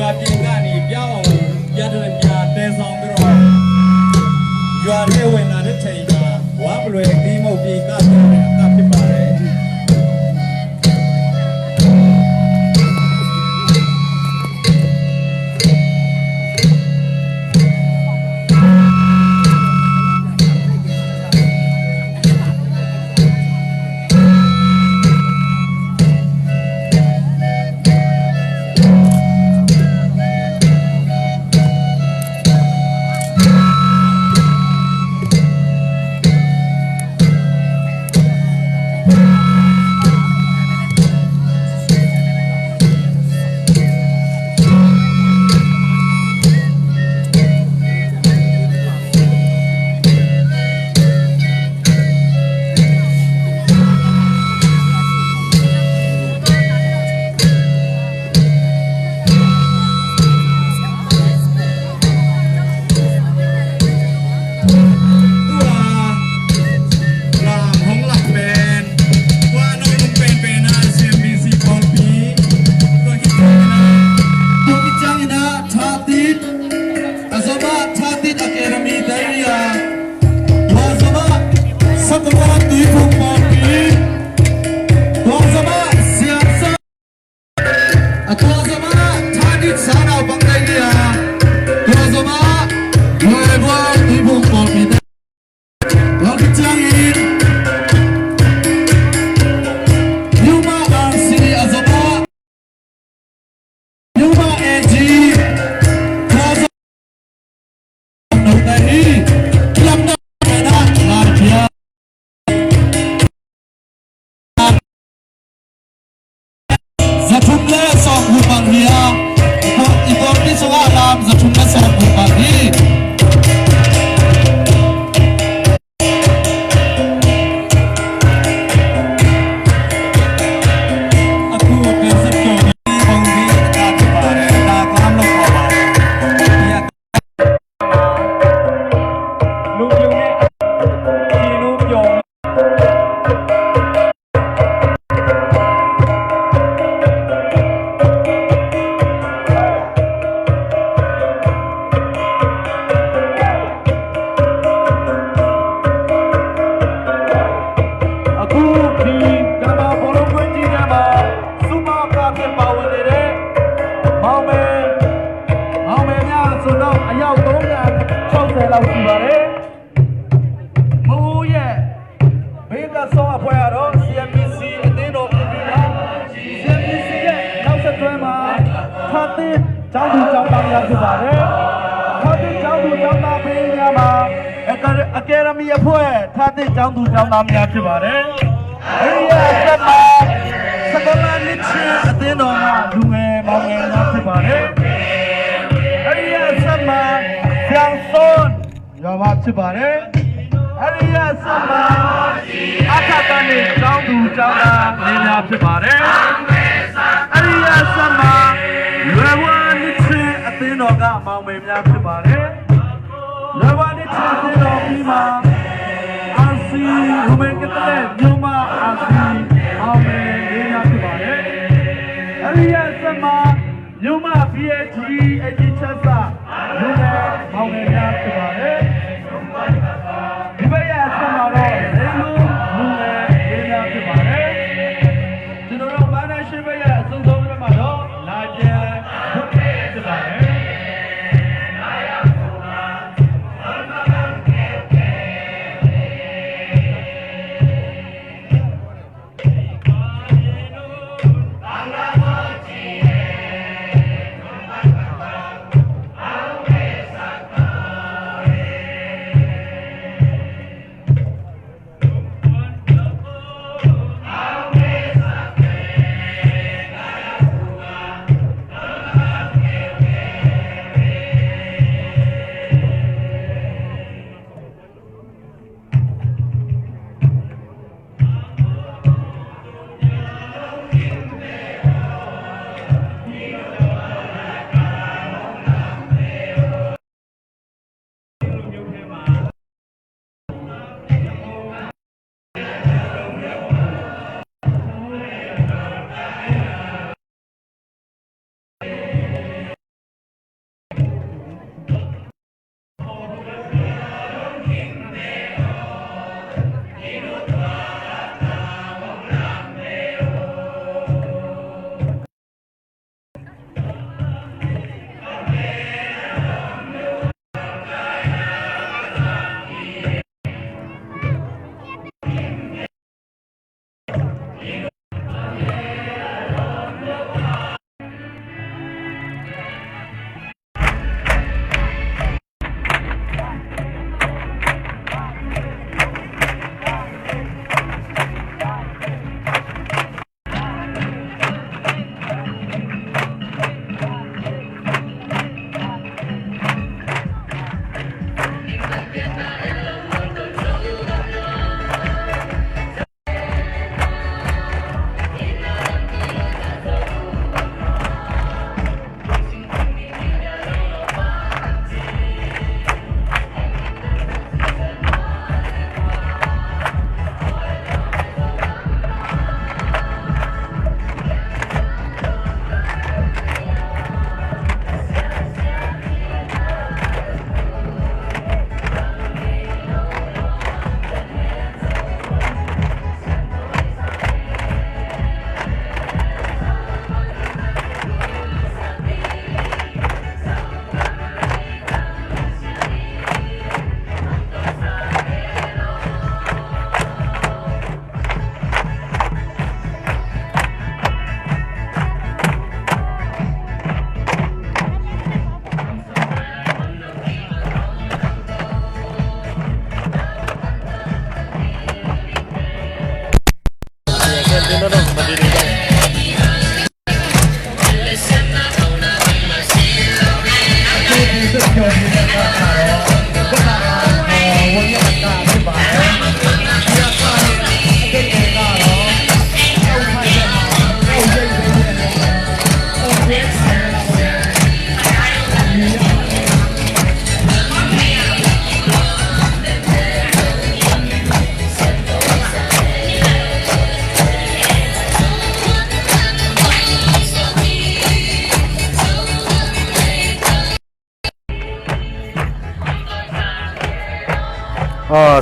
ရွာပြင်ကနေပြောင်းရတဲ့ပြတဲဆောင်ပြီးတော့ရွာထဲဝင်လာတဲ့ချိန်မှာဝါပလွယ်ဒီမုတ်ပြေကတဲ့အကဖြစ်ပါတယ်Academy အဖွဲ့ထားတဲ့ကျောင်းသူကျောင်းသားများဖြစ်ပါတယ်။အဲဒီကစပါစကလနစ်ချင်းအသင်းတော်ကလူငယ်မောင်ငယ်များဖြစ်ပါတယ်။အဲဒီကစပါကျောင်းစွန်ရွာမဖြစ်ပါတယ်။အဲဒီကစပါအခါကနေကျောင်းသူကျောင်းသားများဖြစ်ပါတယ်။အဲဒီကစပါရွယ်ဝနစ်ချင်းအသင်းတော်ကမောင်ငယ်များဖြစ်ပါတယ်။ရွယ်ဝနစ်ချင်းအသင်းတော်ပြီးမှာအာစီရူမန်ကတည်းကမြို့မှာအာစီအောင်မယ်လေးများဖြစ်ပါတယ်။အဲဒီရစမှာမြို့မှာ PhD အကြီးချက်စာလူငယ်အောင်မယ်များဖြစ်ပါတယ်။ဒီဘက်ရစမှာတော့လေလူလူငယ်လေးများဖြစ်ပါတယ်။ကျွန်တော်တို့ဘာသာရှိဘက်ရအစုံဆုံးဘက်မှာတော့လာကျန်ဖြစ်ပါတယ်။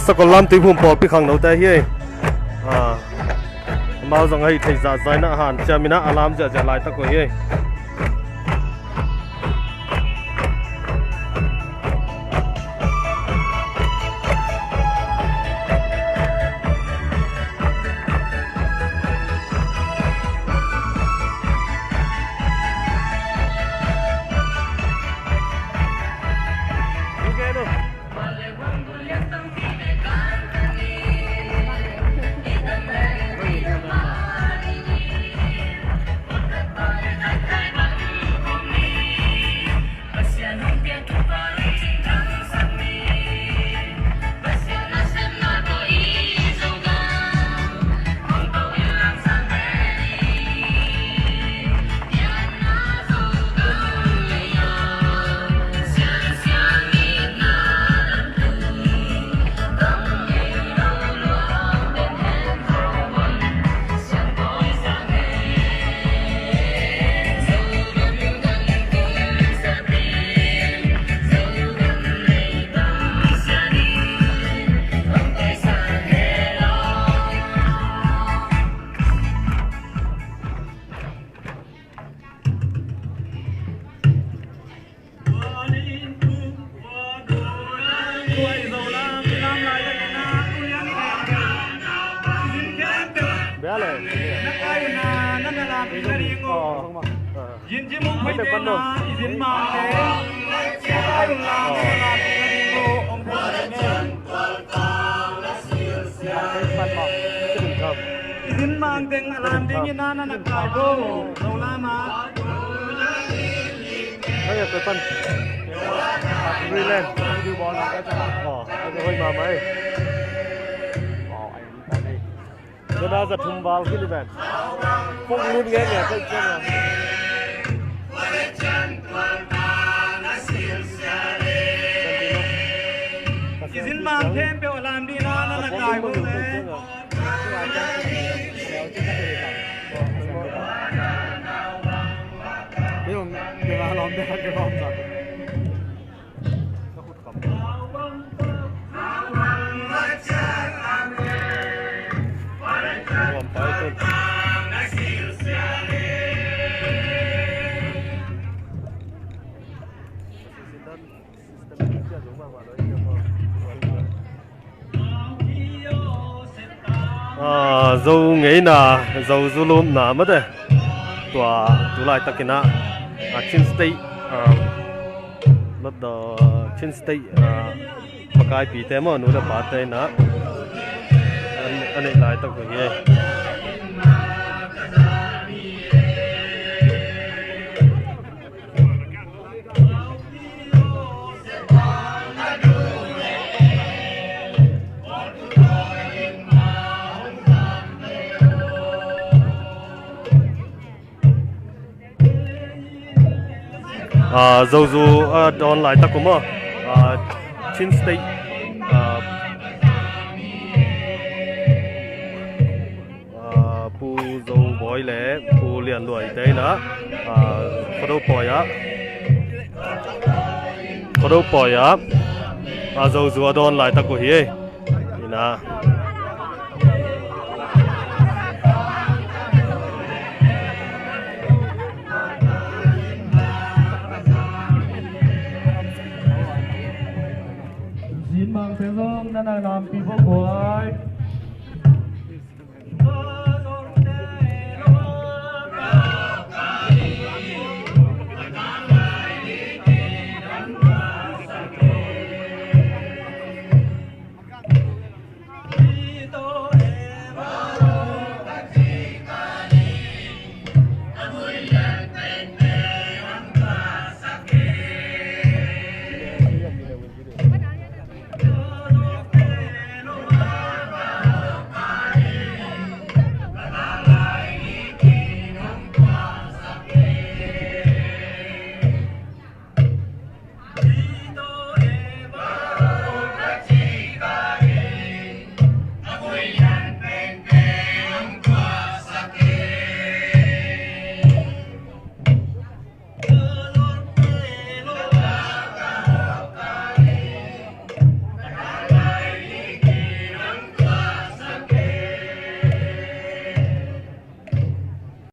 สกอลลัมตีหุ่มปอปีขังเราแต่เฮ้ยมาจังให้ไทยจ่าใจนะหันจะมีนะอารามจะลายตะกุยเฮ้ยยินจิมุงไปเดนายินมาเดไอ้ลาเดนาเดโกองค์พระเนยินมังเดงอลามดิงินานันกายโบเราลามาไม่อยากไปปั้นรีแลนด์ดูบอลแล้วจะจะค่อยมาไหมก็น่าจะทุ่มบอลขึ้นแบบพวกรุ่นเงี้ยเนี่ยก็เจ๊งยินมังเทมเปอลามดินานันกายโบเลยนี่ผมเดี๋ยวมาลองได้ก็ลองจัดก็ขุดขำรวมไปต้นdâu nghĩ là dâu du lôm nà mất rồi tòa lại tắc na Chin State mất đó Chin State mà cái bị thế mà nó là bắt tay na anh ấy lại tắc cái gì dâu du đón lại ta cũng mà Chin State pu dâu bói lẽ pu liền đuổi đấy nữa có đâu bói á dâu du đón lại ta cũng hi nèยินมังเทงนั่นนามปีพวกบอย